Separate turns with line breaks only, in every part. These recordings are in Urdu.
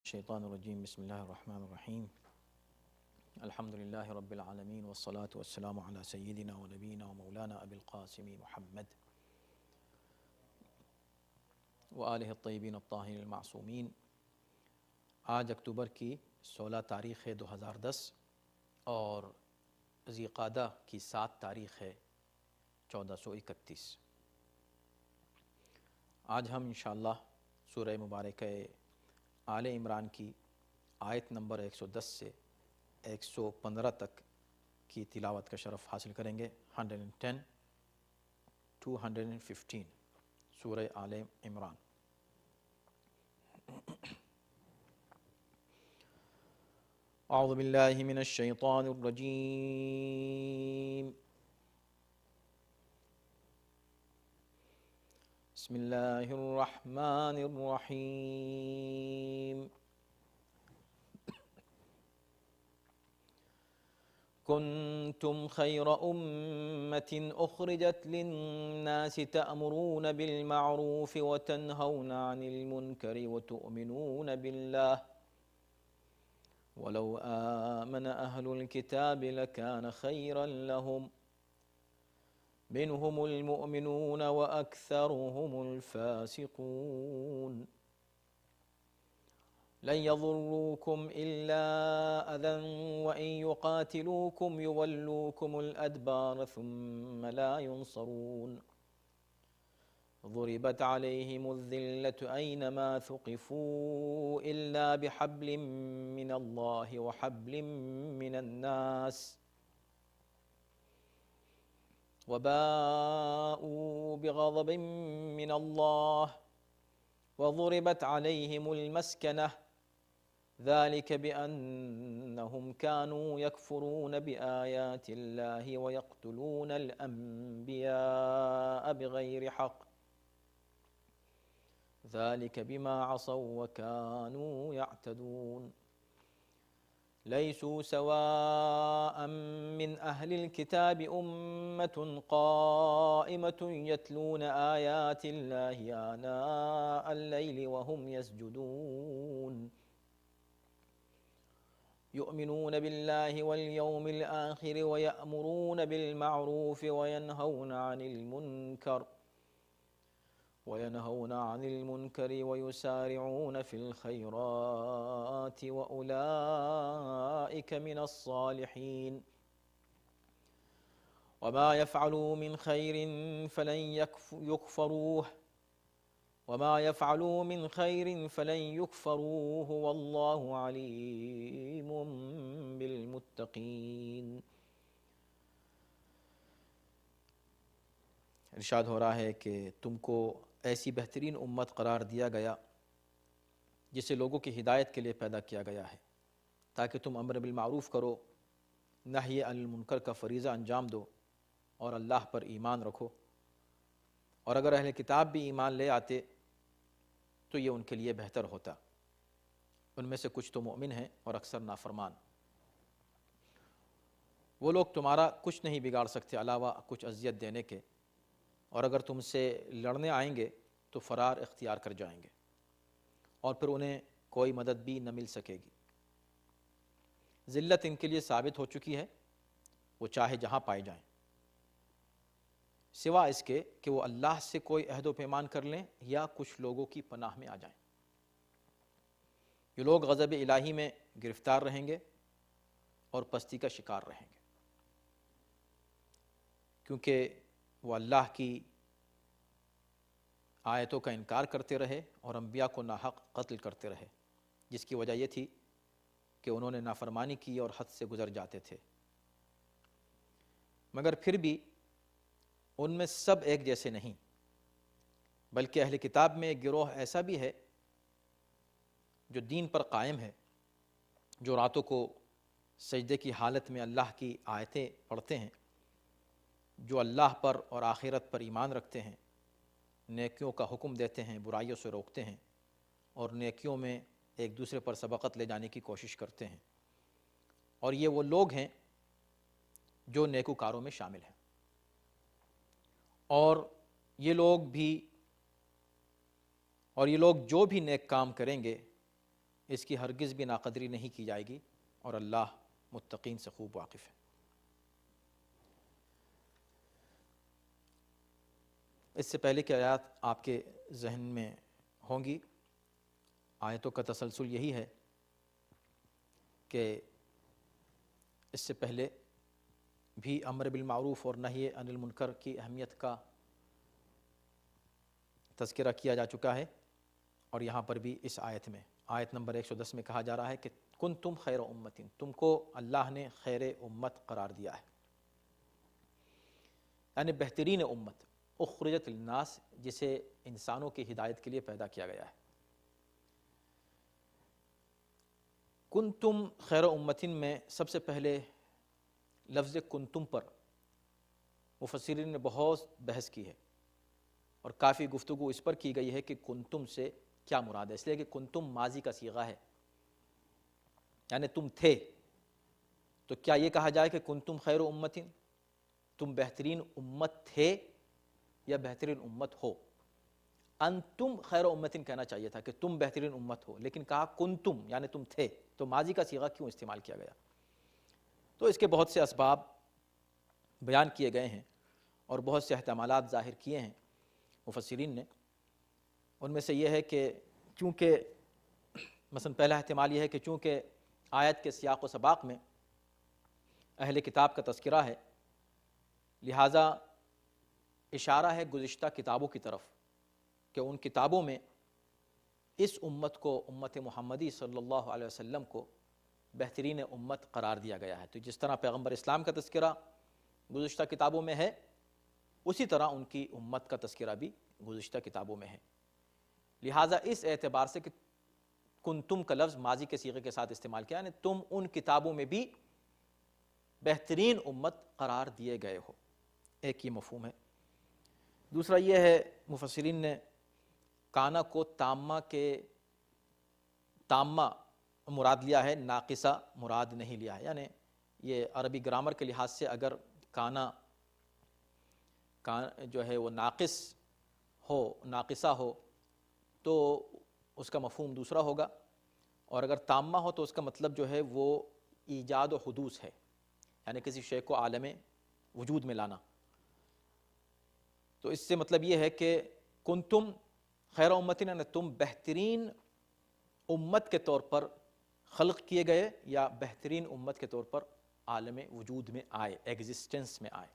الشیطان الرجیم بسم اللہ الرحمن الرحیم الحمدللہ رب العالمین والصلاة والسلام علی سیدنا و نبینا و مولانا ابی القاسم محمد و آلہ الطیبین الطاہرین المعصومین۔ آج اکتوبر کی 16 تاریخ ہے 2010 اور ذی قعدہ کی 7 تاریخ ہے 1431۔ آج ہم انشاءاللہ سورہ مبارکہ آل عمران کی آیت نمبر 110 سے 115 تک کی تلاوت کا شرف حاصل کریں گے۔ 110 215 سورہ آل عمران۔ اعوذ باللہ من الشیطان الرجیم، بسم اللہ الرحمن الرحیم۔ کنتم خیر امة اخرجت للناس تأمرون بالمعروف وتنہون عن المنکر وتؤمنون باللہ ولو آمن اہل الكتاب لکان خیرا لهم منهم المؤمنون وأكثرهم الفاسقون لن يضروكم إلا أذى وإن يقاتلوكم يولوكم الأدبار ثم لا ينصرون ضربت عليهم الذلة أينما ثقفوا إلا بحبل من الله وحبل من الناس وباءوا بغضب من الله وضربت عليهم المسكنة ذلك بأنهم كانوا يكفرون بآيات الله ويقتلون الأنبياء بغير حق ذلك بما عصوا وكانوا يعتدون ليسوا سواء من أهل الكتاب أمة قائمة يتلون آيات الله آناء الليل وهم يسجدون يؤمنون بالله واليوم الآخر ويأمرون بالمعروف وينهون عن المنكر ويسارعون في الخيرات وأولئك من الصالحين وما يفعلوا من خير فلن يكفروه والله عليم بالمتقين۔ ارشاد ہو رہا ہے کہ تم کو ایسی بہترین امت قرار دیا گیا جسے لوگوں کی ہدایت کے لیے پیدا کیا گیا ہے تاکہ تم امر بالمعروف کرو، نہی عن المنکر کا فریضہ انجام دو اور اللہ پر ایمان رکھو، اور اگر اہل کتاب بھی ایمان لے آتے تو یہ ان کے لیے بہتر ہوتا۔ ان میں سے کچھ تو مومن ہیں اور اکثر نافرمان۔ وہ لوگ تمہارا کچھ نہیں بگاڑ سکتے علاوہ کچھ اذیت دینے کے، اور اگر تم سے لڑنے آئیں گے تو فرار اختیار کر جائیں گے اور پھر انہیں کوئی مدد بھی نہ مل سکے گی۔ ذلت ان کے لیے ثابت ہو چکی ہے، وہ چاہے جہاں پائے جائیں، سوا اس کے کہ وہ اللہ سے کوئی عہد و پیمان کر لیں یا کچھ لوگوں کی پناہ میں آ جائیں۔ یہ لوگ غضب الہی میں گرفتار رہیں گے اور پستی کا شکار رہیں گے، کیونکہ وہ اللہ کی آیتوں کا انکار کرتے رہے اور انبیاء کو ناحق قتل کرتے رہے، جس کی وجہ یہ تھی کہ انہوں نے نافرمانی کی اور حد سے گزر جاتے تھے۔ مگر پھر بھی ان میں سب ایک جیسے نہیں، بلکہ اہل کتاب میں ایک گروہ ایسا بھی ہے جو دین پر قائم ہے، جو راتوں کو سجدے کی حالت میں اللہ کی آیتیں پڑھتے ہیں، جو اللہ پر اور آخرت پر ایمان رکھتے ہیں، نیکیوں کا حکم دیتے ہیں، برائیوں سے روکتے ہیں، اور نیکیوں میں ایک دوسرے پر سبقت لے جانے کی کوشش کرتے ہیں، اور یہ وہ لوگ ہیں جو نیکوکاروں میں شامل ہیں۔ اور یہ لوگ جو بھی نیک کام کریں گے اس کی ہرگز بھی ناقدری نہیں کی جائے گی، اور اللہ متقین سے خوب واقف ہے۔ اس سے پہلے کہ آیات آپ کے ذہن میں ہوں گی، آیتوں کا تسلسل یہی ہے کہ اس سے پہلے بھی امر بالمعروف اور نہی عن المنکر کی اہمیت کا تذکرہ کیا جا چکا ہے، اور یہاں پر بھی اس آیت میں، آیت نمبر 110 میں کہا جا رہا ہے کہ کنتم خیر امت، تم کو اللہ نے خیر امت قرار دیا ہے، یعنی بہترین امت، اخرجت للناس، جسے انسانوں کی ہدایت کے لیے پیدا کیا گیا ہے۔ کنتم خیر امتن میں سب سے پہلے لفظ کنتم پر مفسرین نے بہت بحث کی ہے، اور کافی گفتگو اس پر کی گئی ہے کہ کنتم سے کیا مراد ہے، اس لیے کہ کنتم ماضی کا صیغہ ہے، یعنی تم تھے، تو کیا یہ کہا جائے کہ کنتم خیر امتن، تم بہترین امت تھے یا بہترین امت ہو؟ انتم خیر امتن کہنا چاہیے تھا کہ تم بہترین امت ہو، لیکن کہا کنتم یعنی تم تھے، تو ماضی کا صیغہ کیوں استعمال کیا گیا؟ تو اس کے بہت سے اسباب بیان کیے گئے ہیں اور بہت سے احتمالات ظاہر کیے ہیں مفسرین نے۔ ان میں سے یہ ہے کہ چونکہ مثلا پہلا احتمال یہ ہے کہ چونکہ آیت کے سیاق و سباق میں اہل کتاب کا تذکرہ ہے، لہٰذا اشارہ ہے گزشتہ کتابوں کی طرف کہ ان کتابوں میں اس امت کو، امت محمدی صلی اللہ علیہ وسلم کو بہترین امت قرار دیا گیا ہے۔ تو جس طرح پیغمبر اسلام کا تذکرہ گزشتہ کتابوں میں ہے، اسی طرح ان کی امت کا تذکرہ بھی گزشتہ کتابوں میں ہے، لہٰذا اس اعتبار سے کہ کنتم کا لفظ ماضی کے صیغے کے ساتھ استعمال کیا، یعنی تم ان کتابوں میں بھی بہترین امت قرار دیے گئے ہو، ایک یہ مفہوم ہے۔ دوسرا یہ ہے مفسرین نے کانا کو تامہ مراد لیا ہے، ناقصہ مراد نہیں لیا ہے، یعنی یہ عربی گرامر کے لحاظ سے اگر کانا جو ہے وہ ناقصہ ہو تو اس کا مفہوم دوسرا ہوگا، اور اگر تامہ ہو تو اس کا مطلب جو ہے وہ ایجاد و حدوث ہے، یعنی کسی شے کو عالم وجود میں لانا۔ تو اس سے مطلب یہ ہے کہ کنتم خیر امتن، یعنی تم بہترین امت کے طور پر خلق کیے گئے یا بہترین امت کے طور پر عالم وجود میں آئے، ایگزسٹنس میں آئے۔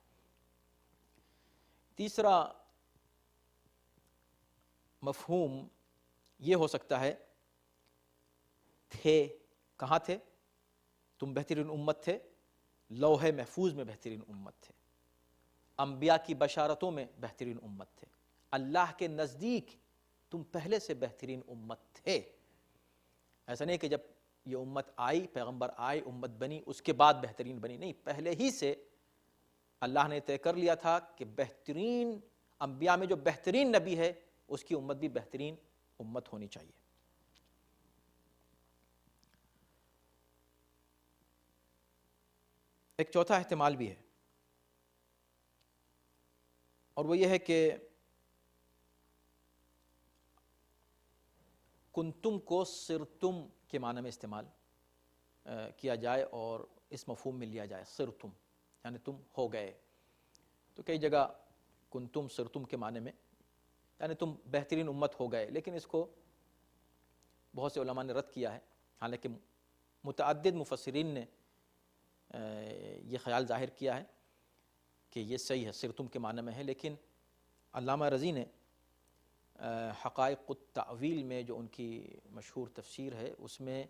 تیسرا مفہوم یہ ہو سکتا ہے، تھے، کہاں تھے؟ تم بہترین امت تھے، لوح محفوظ میں بہترین امت تھے، انبیاء کی بشارتوں میں بہترین امت تھے، اللہ کے نزدیک تم پہلے سے بہترین امت تھے۔ ایسا نہیں کہ جب یہ امت آئی، پیغمبر آئے، امت بنی، اس کے بعد بہترین بنی، نہیں، پہلے ہی سے اللہ نے طے کر لیا تھا کہ بہترین انبیاء میں جو بہترین نبی ہے اس کی امت بھی بہترین امت ہونی چاہیے۔ ایک چوتھا احتمال بھی ہے، اور وہ یہ ہے کہ کنتم کو سرتم کے معنی میں استعمال کیا جائے اور اس مفہوم میں لیا جائے، سرتم یعنی تم ہو گئے۔ تو کئی جگہ کنتم سرتم کے معنی میں یعنی تم بہترین امت ہو گئے، لیکن اس کو بہت سے علماء نے رد کیا ہے، حالانکہ متعدد مفسرین نے یہ خیال ظاہر کیا ہے کہ یہ صحیح ہے، سرتم کے معنی میں ہے، لیکن علامہ رضی نے حقائق التعویل میں جو ان کی مشہور تفسیر ہے اس میں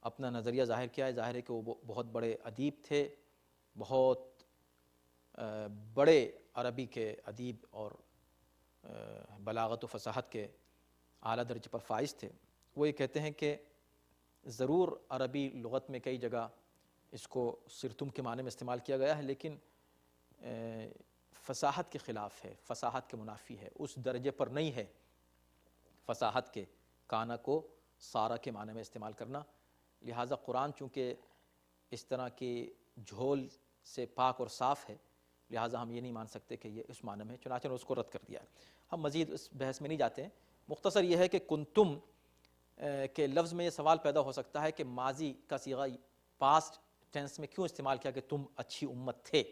اپنا نظریہ ظاہر کیا ہے۔ ظاہر ہے کہ وہ بہت بڑے ادیب تھے، بہت بڑے عربی کے ادیب اور بلاغت و فصاحت کے اعلیٰ درجے پر فائز تھے۔ وہ یہ کہتے ہیں کہ ضرور عربی لغت میں کئی جگہ اس کو سرتم کے معنی میں استعمال کیا گیا ہے، لیکن فصاحت کے خلاف ہے، فصاحت کے منافی ہے، اس درجے پر نہیں ہے فصاحت کے کانا کو سارا کے معنی میں استعمال کرنا۔ لہٰذا قرآن چونکہ اس طرح کی جھول سے پاک اور صاف ہے، لہٰذا ہم یہ نہیں مان سکتے کہ یہ اس معنی میں، چنانچہ اس کو رد کر دیا ہے۔ ہم مزید اس بحث میں نہیں جاتے ہیں، مختصر یہ ہے کہ کنتم کہ لفظ میں یہ سوال پیدا ہو سکتا ہے کہ ماضی کا صیغہ پاسٹ ٹینس میں کیوں استعمال کیا کہ تم اچھی امت تھے؟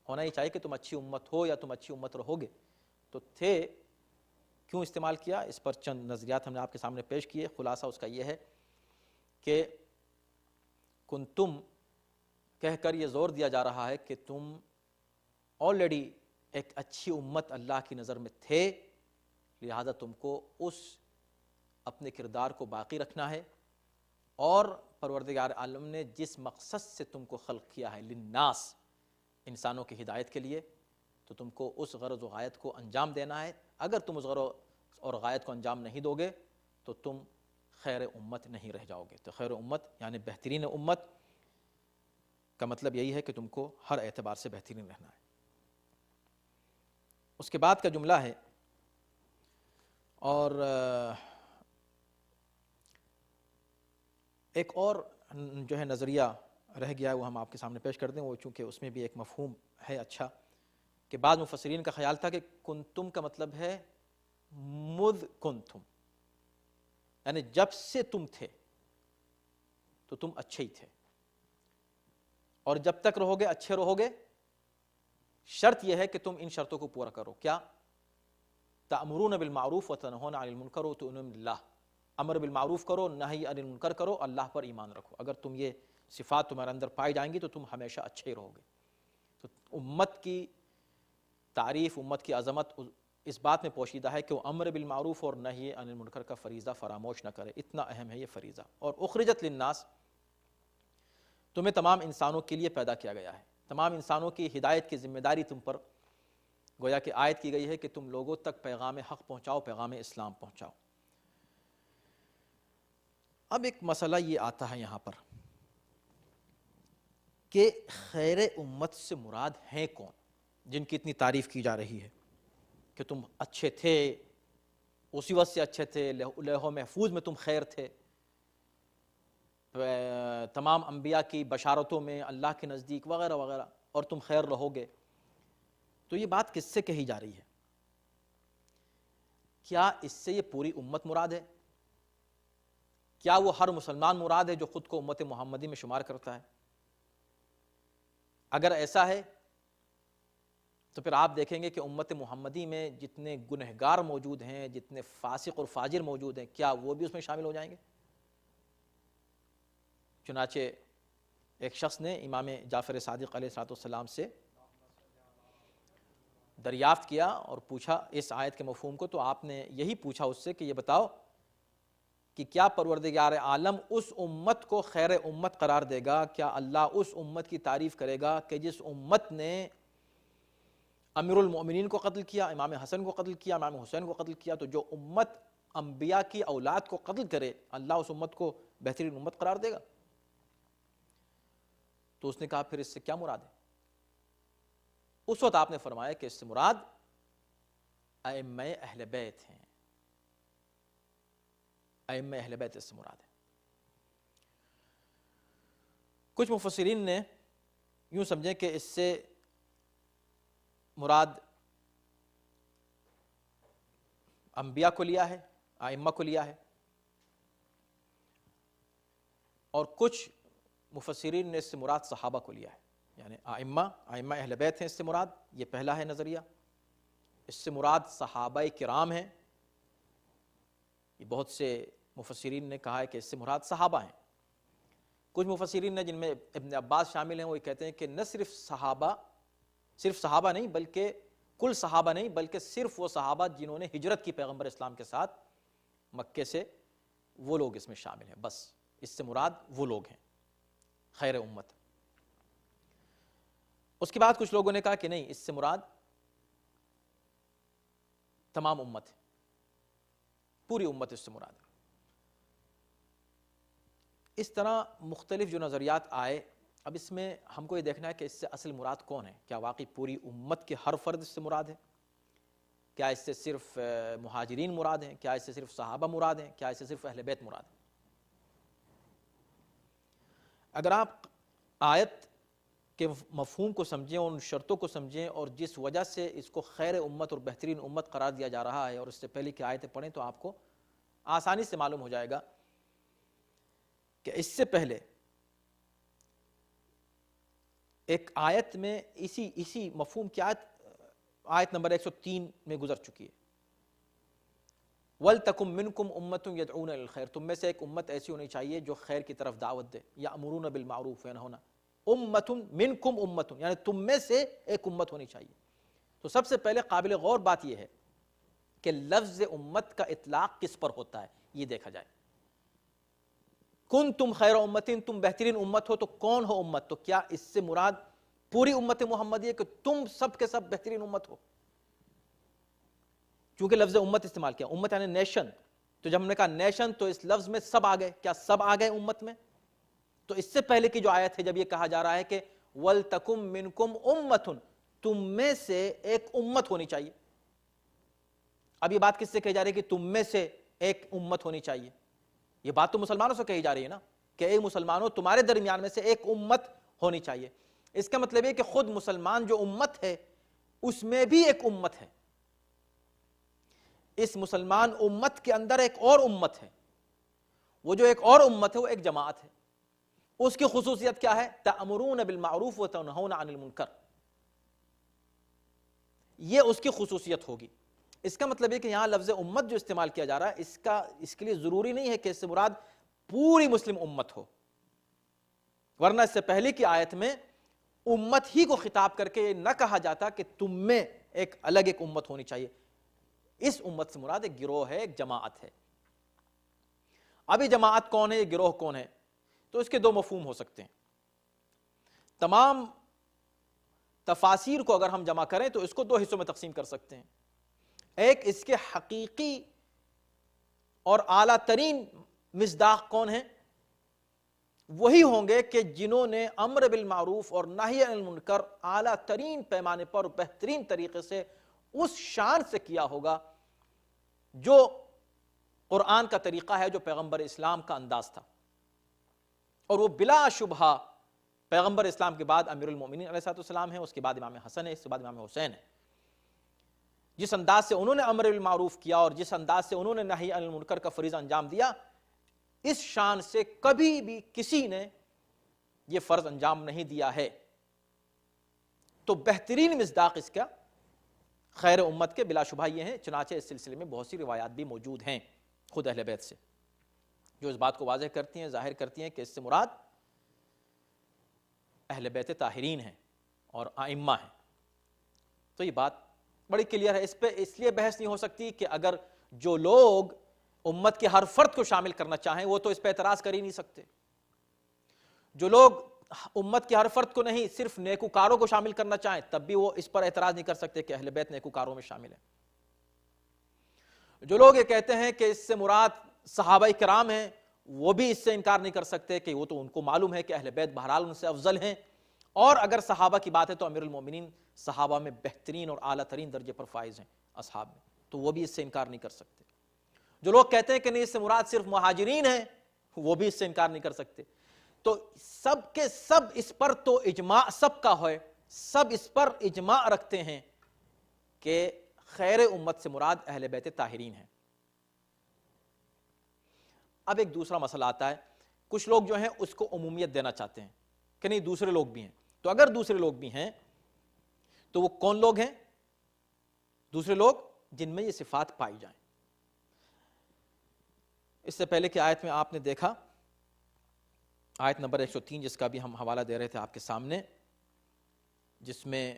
ہونا ہی چاہیے کہ تم اچھی امت ہو یا تم اچھی امت رہو گے، تو تھے کیوں استعمال کیا؟ اس پر چند نظریات ہم نے آپ کے سامنے پیش کیے۔ خلاصہ اس کا یہ ہے کہ کنتم کہہ کر یہ زور دیا جا رہا ہے کہ تم آلریڈی ایک اچھی امت اللہ کی نظر میں تھے، لہذا تم کو اس اپنے کردار کو باقی رکھنا ہے، اور پروردگار عالم نے جس مقصد سے تم کو خلق کیا ہے للناس، انسانوں کی ہدایت کے لیے، تو تم کو اس غرض و غایت کو انجام دینا ہے۔ اگر تم اس غرض اور غایت کو انجام نہیں دو گے تو تم خیر امت نہیں رہ جاؤ گے۔ تو خیر امت یعنی بہترین امت کا مطلب یہی ہے کہ تم کو ہر اعتبار سے بہترین رہنا ہے۔ اس کے بعد کا جملہ ہے، اور ایک اور جو ہے نظریہ رہ گیا ہے وہ ہم آپ کے سامنے پیش کر دیں، وہ چونکہ اس میں بھی ایک مفہوم ہے اچھا، کہ بعض مفسرین کا خیال تھا کہ کنتم کا مطلب ہے مذ کنتم، یعنی جب سے تم تھے تو تم اچھے ہی تھے، اور جب تک رہو گے اچھے رہو گے۔ شرط یہ ہے کہ تم ان شرطوں کو پورا کرو۔ کیا؟ تأمرون بالمعروف وتنہون عن المنکر وتؤمنون باللہ، امر بالمعروف کرو، نہی عن المنکر کرو، اللہ پر ایمان رکھو۔ اگر تم یہ صفات تمہارے اندر پائی جائیں گی تو تم ہمیشہ اچھے ہی رہو گے۔ تو امت کی تعریف، امت کی عظمت اس بات میں پوشیدہ ہے کہ وہ امر بالمعروف اور نہی عن المنکر کا فریضہ فراموش نہ کرے، اتنا اہم ہے یہ فریضہ۔ اور اخرجت للناس، تمہیں تمام انسانوں کے لیے پیدا کیا گیا ہے، تمام انسانوں کی ہدایت کی ذمہ داری تم پر گویا کہ عائد کی گئی ہے کہ تم لوگوں تک پیغام حق پہنچاؤ، پیغام اسلام پہنچاؤ۔ اب ایک مسئلہ یہ آتا ہے یہاں پر کہ خیر امت سے مراد ہیں کون، جن کی اتنی تعریف کی جا رہی ہے کہ تم اچھے تھے، اسی وقت سے اچھے تھے، لوح و محفوظ میں تم خیر تھے، تمام انبیاء کی بشارتوں میں اللہ کے نزدیک وغیرہ وغیرہ، اور تم خیر رہو گے۔ تو یہ بات کس سے کہی جا رہی ہے؟ کیا اس سے یہ پوری امت مراد ہے؟ کیا وہ ہر مسلمان مراد ہے جو خود کو امت محمدی میں شمار کرتا ہے؟ اگر ایسا ہے تو پھر آپ دیکھیں گے کہ امت محمدی میں جتنے گنہگار موجود ہیں، جتنے فاسق اور فاجر موجود ہیں، کیا وہ بھی اس میں شامل ہو جائیں گے؟ چنانچہ ایک شخص نے امام جعفر صادق علیہ السلام سے دریافت کیا اور پوچھا اس آیت کے مفہوم کو، تو آپ نے یہی پوچھا اس سے کہ یہ بتاؤ کہ کیا پروردگار عالم اس امت کو خیر امت قرار دے گا؟ کیا اللہ اس امت کی تعریف کرے گا کہ جس امت نے امیر المؤمنین کو قتل کیا، امام حسن کو قتل کیا، امام حسین کو قتل کیا؟ تو جو امت انبیاء کی اولاد کو قتل کرے، اللہ اس امت کو بہترین امت قرار دے گا؟ تو اس نے کہا پھر اس سے کیا مراد ہے؟ اس وقت آپ نے فرمایا کہ اس سے مراد ائمہ اہل بیت ہیں، ائمہ اہل بیت اس سے مراد ہے۔ کچھ مفسرین نے یوں سمجھے کہ اس سے مراد انبیاء کو لیا ہے، ائمہ کو لیا ہے، اور کچھ مفسرین نے اس سے مراد صحابہ کو لیا ہے، یعنی ائمہ اہل بیت ہیں اس سے مراد، یہ پہلا ہے نظریہ۔ اس سے مراد صحابہ کرام ہیں، یہ بہت سے مفسرین نے کہا ہے کہ اس سے مراد صحابہ ہیں۔ کچھ مفسرین نے، جن میں ابن عباس شامل ہیں، وہ کہتے ہیں کہ نہ صرف صحابہ نہیں بلکہ کل صحابہ نہیں، بلکہ صرف وہ صحابہ جنہوں نے ہجرت کی پیغمبر اسلام کے ساتھ مکے سے، وہ لوگ اس میں شامل ہیں، بس اس سے مراد وہ لوگ ہیں خیر امت۔ اس کے بعد کچھ لوگوں نے کہا کہ نہیں، اس سے مراد تمام امت ہے، پوری امت اس سے مراد ہے۔ اس طرح مختلف جو نظریات آئے، اب اس میں ہم کو یہ دیکھنا ہے کہ اس سے اصل مراد کون ہے؟ کیا واقعی پوری امت کے ہر فرد اس سے مراد ہے؟ کیا اس سے صرف مہاجرین مراد ہیں؟ کیا اس سے صرف صحابہ مراد ہیں؟ کیا اس سے صرف اہل بیت مراد ہیں؟ اگر آپ آیت کے مفہوم کو سمجھیں، ان شرطوں کو سمجھیں، اور جس وجہ سے اس کو خیر امت اور بہترین امت قرار دیا جا رہا ہے، اور اس سے پہلے کی آیتیں پڑھیں، تو آپ کو آسانی سے معلوم ہو جائے گا کہ اس سے پہلے ایک آیت میں اسی مفہوم کی آیت نمبر 103 میں گزر چکی ہے، وَلْتَكُمْ مِنْكُمْ أُمَّةٌ يَدْعُونَ إِلَى الْخَيْرِ، تم میں سے ایک امت ایسی ہونی چاہیے جو خیر کی طرف دعوت دے، یَأْمُرُونَ بِالْمَعْرُوفِ وَيَنْهُونَ أُمَّةٌ مِنْكُمْ أُمَّةٌ، یعنی تم میں سے ایک امت ہونی چاہیے۔ تو سب سے پہلے قابل غور بات یہ ہے کہ لفظ امت کا اطلاق کس پر ہوتا ہے یہ دیکھا جائے۔ کنتم خیر امتین، تم بہترین امت ہو، تو کون ہو امت؟ تو کیا اس سے مراد پوری امت محمدیہ کہ تم سب کے سب بہترین امت ہو؟ چونکہ لفظ امت استعمال کیا، امت یعنی نیشن، تو جب ہم نے کہا نیشن تو اس لفظ میں سب آ گئے، کیا سب آ گئے امت میں؟ تو اس سے پہلے کی جو آیت ہے جب یہ کہا جا رہا ہے کہ وَلْتَكُمْ مِنْكُمْ أُمَّةٌ، تم میں سے ایک امت ہونی چاہیے، اب یہ بات کس سے کہی جا رہی ہے کہ تم میں سے ایک امت ہونی چاہیے؟ یہ بات تو مسلمانوں سے کہی جا رہی ہے نا کہ اے مسلمانوں تمہارے درمیان میں سے ایک امت ہونی چاہیے۔ اس کا مطلب یہ کہ خود مسلمان جو امت ہے اس میں بھی ایک امت ہے، اس مسلمان امت کے اندر ایک اور امت ہے، وہ جو ایک اور امت ہے وہ ایک جماعت ہے، اس کی خصوصیت کیا ہے؟ تأمرون بالمعروف وتنہون عن المنکر، یہ اس کی خصوصیت ہوگی۔ اس کا مطلب ہے کہ یہاں لفظ امت جو استعمال کیا جا رہا ہے اس کے لیے ضروری نہیں ہے کہ اس سے مراد پوری مسلم امت ہو، ورنہ اس سے پہلے کی آیت میں امت ہی کو خطاب کر کے یہ نہ کہا جاتا کہ تم میں ایک الگ ایک امت ہونی چاہیے، اس امت سے مراد ایک گروہ ہے، ایک جماعت ہے۔ اب یہ جماعت کون ہے، یہ گروہ کون ہے؟ تو اس کے دو مفہوم ہو سکتے ہیں۔ تمام تفاسیر کو اگر ہم جمع کریں تو اس کو دو حصوں میں تقسیم کر سکتے ہیں۔ ایک اس کے حقیقی اور اعلیٰ ترین مصداق کون ہیں؟ وہی ہوں گے کہ جنہوں نے امر بالمعروف اور نہی عن المنکر اعلیٰ ترین پیمانے پر بہترین طریقے سے اس شان سے کیا ہوگا جو قرآن کا طریقہ ہے، جو پیغمبر اسلام کا انداز تھا، اور وہ بلا شبہ پیغمبر اسلام کے بعد امیر المومنین علیہ السلام ہیں، اس کے بعد امام حسن ہے، اس کے بعد امام حسین ہے۔ جس انداز سے انہوں نے امر بالمعروف کیا اور جس انداز سے انہوں نے نہی عن المنکر کا فریضہ انجام دیا، اس شان سے کبھی بھی کسی نے یہ فرض انجام نہیں دیا ہے۔ تو بہترین مصداق اس کا خیر امت کے بلا شبہ یہ ہیں، چنانچہ اس سلسلے میں بہت سی روایات بھی موجود ہیں خود اہل بیت سے جو اس بات کو واضح کرتی ہیں، ظاہر کرتی ہیں کہ اس سے مراد اہل بیت طاہرین ہیں اور ائمہ ہیں۔ تو یہ بات بڑی کلیئر ہے، اس پہ اس لیے بحث نہیں ہو سکتی کہ اگر جو لوگ امت کے ہر فرد کو شامل کرنا چاہیں وہ تو اس پہ اعتراض کر ہی نہیں سکتے، جو لوگ امت کے ہر فرد کو نہیں صرف نیکوکاروں کو شامل کرنا چاہیں تب بھی وہ اس پر اعتراض نہیں کر سکتے کہ اہل بیت نیکوکاروں میں شامل ہیں، جو لوگ یہ کہتے ہیں کہ اس سے مراد صحابہ کرام ہیں وہ بھی اس سے انکار نہیں کر سکتے کہ وہ تو ان کو معلوم ہے کہ اہل بیت بہرحال ان سے افضل ہیں، اور اگر صحابہ کی بات ہے تو امیر المومنین صحابہ میں بہترین اور اعلیٰ ترین درجے پر فائز ہیں اصحاب میں، تو وہ بھی اس سے انکار نہیں کر سکتے۔ جو لوگ کہتے ہیں کہ نہیں اس سے مراد صرف مہاجرین ہیں وہ بھی اس سے انکار نہیں کر سکتے۔ تو سب کے سب اس پر تو اجماع سب کا ہے، سب اس پر اجماع رکھتے ہیں کہ خیر امت سے مراد اہل بیت طاہرین ہیں۔ اب ایک دوسرا مسئلہ آتا ہے، کچھ لوگ جو ہیں اس کو عمومیت دینا چاہتے ہیں کہ نہیں دوسرے لوگ بھی ہیں، تو اگر دوسرے لوگ بھی ہیں تو وہ کون لوگ ہیں؟ دوسرے لوگ جن میں یہ صفات پائی جائیں۔ اس سے پہلے کہ آیت میں آپ نے دیکھا آیت نمبر 103 جس کا بھی ہم حوالہ دے رہے تھے آپ کے سامنے، جس میں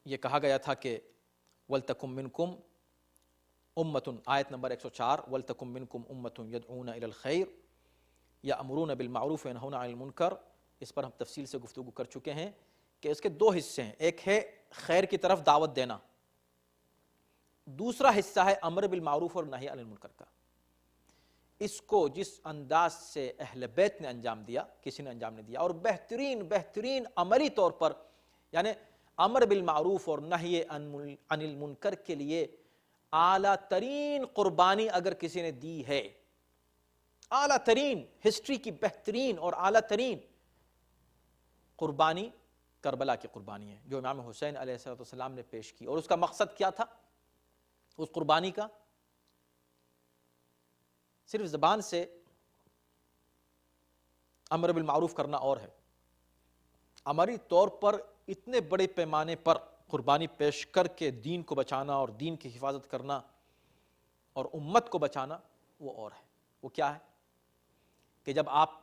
یہ کہا گیا تھا کہ وَلْتَكُمْ مِنْكُمْ أُمَّةٌ، آیت نمبر 104 وَلْتَكُمْ مِنْكُمْ أُمَّةٌ يَدْعُونَ إِلَى الْخَيْرِ يَأْمُرُونَ بِالْمَعْرُوفِ وَيَنْهُونَ عَنِ الْمُنْكَرِ، اس پر ہم تفصیل سے گفتگو کر چکے ہیں کہ اس کے دو حصے ہیں، ایک ہے خیر کی طرف دعوت دینا، دوسرا حصہ ہے امر بالمعروف اور نہی عن المنکر کا۔ اس کو جس انداز سے اہل بیت نے انجام دیا کسی نے انجام نہیں دیا، اور بہترین عملی طور پر، یعنی امر بالمعروف اور نہی عن المنکر کے لیے اعلیٰ ترین قربانی اگر کسی نے دی ہے، اعلیٰ ترین ہسٹری کی بہترین اور اعلیٰ ترین قربانی کربلا کی قربانی ہے جو امام حسین علیہ السلام نے پیش کی، اور اس کا مقصد کیا تھا اس قربانی کا؟ صرف زبان سے، امر بالمعروف کرنا اور ہے. عملی طور پر اتنے بڑے پیمانے پر قربانی پیش کر کے دین کو بچانا اور دین کی حفاظت کرنا اور امت کو بچانا وہ اور ہے. وہ کیا ہے کہ جب آپ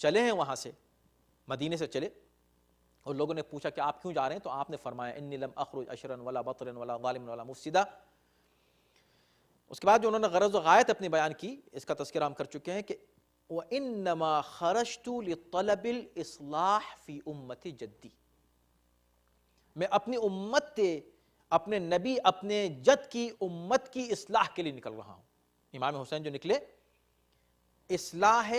چلے ہیں وہاں سے مدینے سے چلے اور لوگوں نے پوچھا کہ آپ کیوں جا رہے ہیں، تو آپ نے فرمایا انی لم اخرج اشرا ولا بطرا ولا ظالما ولا مفسدا. اس کے بعد جو انہوں نے غرض و غایت اپنی بیان کی، اس کا تذکرہ ہم کر چکے ہیں کہ وَإِنَّمَا خَرَجْتُ لِطَلَبِ الْإِصْلَاحِ فِي أُمَّتِ جَدِّي، میں اپنی امت، اپنے نبی، اپنے جد کی امت کی اصلاح کے لیے نکل رہا ہوں. امام حسین جو نکلے اصلاح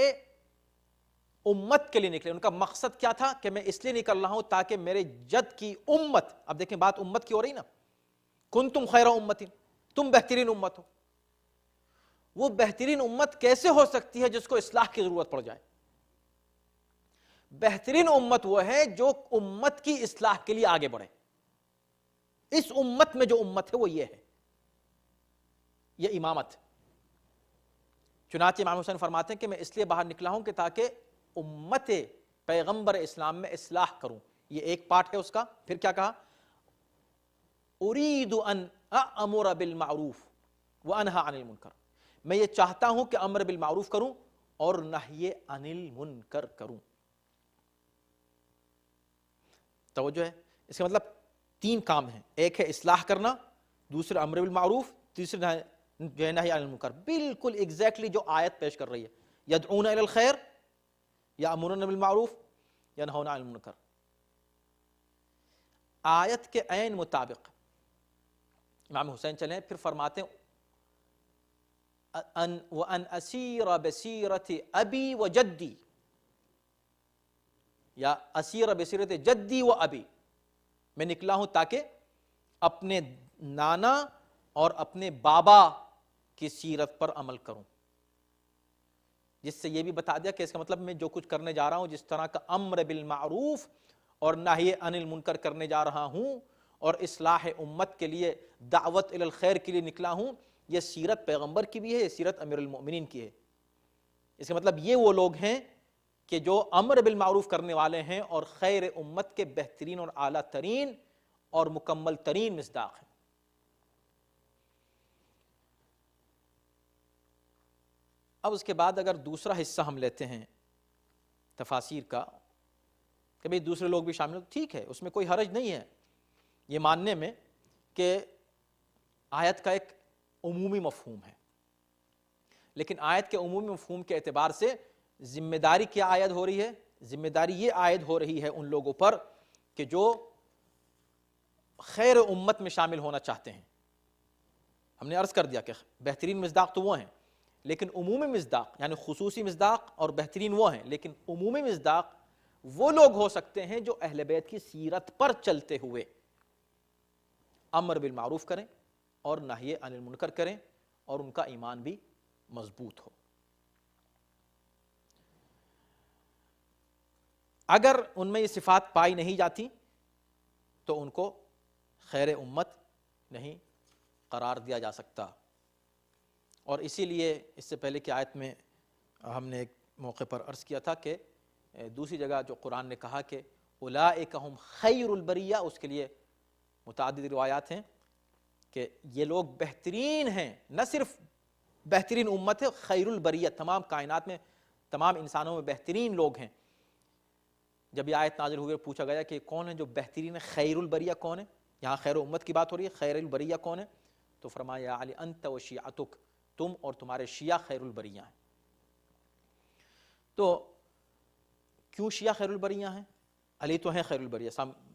امت کے لیے نکلے. ان کا مقصد کیا تھا کہ میں اس لیے نکل رہا ہوں تاکہ میرے جد کی امت، اب دیکھیں بات امت کی ہو رہی نا، کنتم خیر امت، تم بہترین امت ہو. وہ بہترین امت کیسے ہو سکتی ہے جس کو اصلاح کی ضرورت پڑ جائے؟ بہترین امت وہ ہے جو امت کی اصلاح کے لیے آگے بڑھے. اس امت میں جو امت ہے وہ یہ ہے، یہ امامت. چنانچہ امام حسین فرماتے ہیں کہ میں اس لیے باہر نکلا ہوں کہ تاکہ امت پیغمبر اسلام میں اصلاح کروں. یہ ایک پارٹ ہے اس کا. پھر کیا کہا؟ اريد ان امر بالمعروف وانهى عن المنکر، میں یہ چاہتا ہوں کہ امر بالمعروف کروں اور نہی عن المنکر کروں. توجہ ہے، اس کا مطلب تین کام ہیں، ایک ہے اصلاح کرنا، دوسرا امر بالمعروف، تیسرا جو ہے نہی عن المنکر. بالکل ایگزیکٹلی جو آیت پیش کر رہی ہے، یدعون الی الخیر، یامرون بالمعروف، ینہون عن المنکر. آیت کے عین مطابق امام حسین چلیں، پھر فرماتے ہیں وَأَنْ أَسِيرَ بَسِيرَةِ أَبِي وَجَدِّي، یا اسیر بصیرت جدی و ابی، میں نکلا ہوں تاکہ اپنے نانا اور اپنے بابا کی سیرت پر عمل کروں. جس سے یہ بھی بتا دیا کہ اس کا مطلب میں جو کچھ کرنے جا رہا ہوں، جس طرح کا امر بالمعروف اور نہی عن المنکر کرنے جا رہا ہوں اور اصلاح امت کے لیے، دعوت الی الخیر کے لیے نکلا ہوں، یہ سیرت پیغمبر کی بھی ہے، یہ سیرت امیر المؤمنین کی ہے. اس کا مطلب یہ وہ لوگ ہیں کہ جو امر بالمعروف کرنے والے ہیں اور خیر امت کے بہترین اور اعلیٰ ترین اور مکمل ترین مصداق ہیں. اب اس کے بعد اگر دوسرا حصہ ہم لیتے ہیں تفاسیر کا کہ بھئی دوسرے لوگ بھی شامل ہو، ٹھیک ہے، اس میں کوئی حرج نہیں ہے یہ ماننے میں کہ آیت کا ایک عمومی مفہوم ہے، لیکن آیت کے عمومی مفہوم کے اعتبار سے ذمہ داری کیا عائد ہو رہی ہے؟ ذمہ داری یہ عائد ہو رہی ہے ان لوگوں پر کہ جو خیر امت میں شامل ہونا چاہتے ہیں. ہم نے عرض کر دیا کہ بہترین مصداق تو وہ ہیں، لیکن عمومی مصداق یعنی خصوصی مصداق اور بہترین وہ ہیں، لیکن عمومی مصداق وہ لوگ ہو سکتے ہیں جو اہل بیت کی سیرت پر چلتے ہوئے امر بالمعروف کریں اور نہی عن المنکر کریں اور ان کا ایمان بھی مضبوط ہو. اگر ان میں یہ صفات پائی نہیں جاتی تو ان کو خیر امت نہیں قرار دیا جا سکتا. اور اسی لیے اس سے پہلے کی آیت میں ہم نے ایک موقع پر عرض کیا تھا کہ دوسری جگہ جو قرآن نے کہا کہ اولئک ہم خیر البریہ، اس کے لیے متعدد روایات ہیں کہ یہ لوگ بہترین ہیں، نہ صرف بہترین امت ہے، خیر البریہ، تمام کائنات میں، تمام انسانوں میں بہترین لوگ ہیں. جب یہ آیت نازل ہوئی پوچھا گیا کہ کون ہے جو بہترین ہے، خیر البریہ کون ہے؟ یہاں خیر امت کی بات ہو رہی ہے، خیر البریہ کون ہے؟ تو فرمایا یا علی انت و شیعتک، تم اور تمہارے شیعہ خیر البریہ ہیں. تو کیوں شیعہ خیر البریہ ہیں؟ علی تو ہیں خیر البریہ،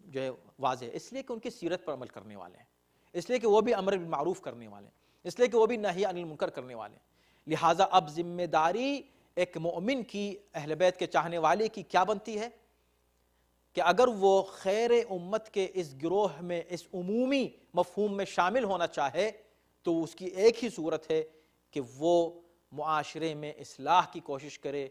جو ہے واضح ہے، اس لیے کہ ان کی سیرت پر عمل کرنے والے ہیں، اس لیے کہ وہ بھی امر بالمعروف کرنے والے ہیں، اس لیے کہ وہ بھی نہی عن المنکر کرنے والے ہیں. لہٰذا اب ذمہ داری ایک مومن کی، اہل بیت کے چاہنے والے کی کیا بنتی ہے کہ اگر وہ خیر امت کے اس گروہ میں، اس عمومی مفہوم میں شامل ہونا چاہے تو اس کی ایک ہی صورت ہے کہ وہ معاشرے میں اصلاح کی کوشش کرے،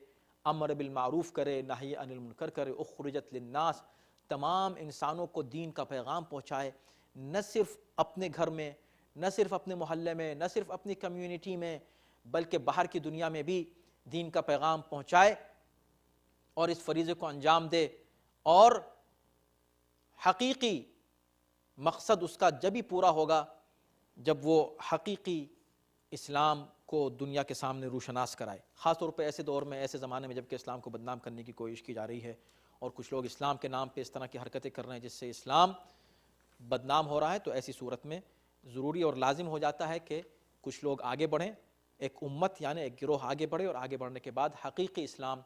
امر بالمعروف کرے، نہی عن المنکر کرے، اخرجت للناس، تمام انسانوں کو دین کا پیغام پہنچائے، نہ صرف اپنے گھر میں، نہ صرف اپنے محلے میں، نہ صرف اپنی کمیونٹی میں، بلکہ باہر کی دنیا میں بھی دین کا پیغام پہنچائے. اور اس فریضے کو انجام دے، اور حقیقی مقصد اس کا جب ہی پورا ہوگا جب وہ حقیقی اسلام کو دنیا کے سامنے روشناس کرائے. خاص طور پہ ایسے دور میں، ایسے زمانے میں جب کہ اسلام کو بدنام کرنے کی کوشش کی جا رہی ہے اور کچھ لوگ اسلام کے نام پہ اس طرح کی حرکتیں کر رہے ہیں جس سے اسلام بدنام ہو رہا ہے. تو ایسی صورت میں ضروری اور لازم ہو جاتا ہے کہ کچھ لوگ آگے بڑھیں، ایک امت یعنی ایک گروہ آگے بڑھے، اور آگے بڑھنے کے بعد حقیقی اسلام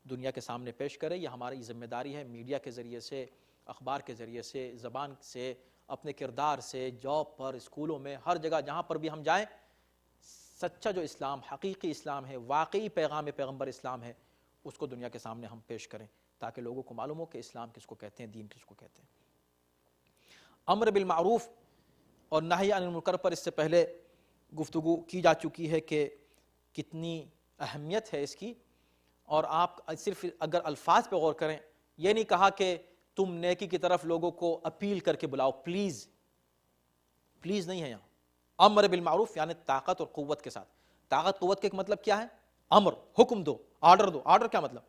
دنیا کے سامنے پیش کرے. یہ ہماری ذمہ داری ہے، میڈیا کے ذریعے سے، اخبار کے ذریعے سے، زبان سے، اپنے کردار سے، جاب پر، اسکولوں میں، ہر جگہ جہاں پر بھی ہم جائیں، سچا جو اسلام، حقیقی اسلام ہے، واقعی پیغام پیغمبر اسلام ہے، اس کو دنیا کے سامنے ہم پیش کریں تاکہ لوگوں کو معلوم ہو کہ اسلام کس کو کہتے ہیں، دین کس کو کہتے ہیں. امر بالمعروف اور نہی عن المنکر پر اس سے پہلے گفتگو کی جا چکی ہے کہ کتنی اہمیت ہے اس کی. اور آپ صرف اگر الفاظ پہ غور کریں، یہ نہیں کہا کہ تم نیکی کی طرف لوگوں کو اپیل کر کے بلاؤ، پلیز نہیں ہے یہاں. امر بالمعروف یعنی طاقت اور قوت کے ساتھ. طاقت قوت کا ایک مطلب کیا ہے؟ امر، حکم دو، آرڈر دو. آرڈر کیا مطلب؟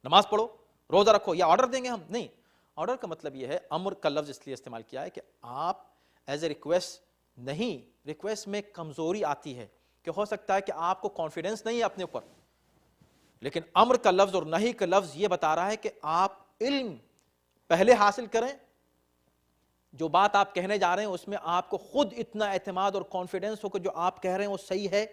نماز پڑھو، روزہ رکھو، یا آرڈر دیں گے ہم؟ نہیں. آرڈر کا مطلب یہ ہے، امر کا لفظ اس لیے استعمال کیا ہے کہ آپ ایز اے ریکویسٹ نہیں، ریکویسٹ میں کمزوری آتی ہے کہ ہو سکتا ہے کہ آپ کو کانفیڈنس نہیں ہے اپنے اوپر، لیکن امر کا لفظ اور نہی کا لفظ یہ بتا رہا ہے کہ آپ علم پہلے حاصل کریں، جو بات آپ کہنے جا رہے ہیں اس میں آپ کو خود اتنا اعتماد اور کانفیڈنس ہو کہ جو آپ کہہ رہے ہیں وہ صحیح ہے،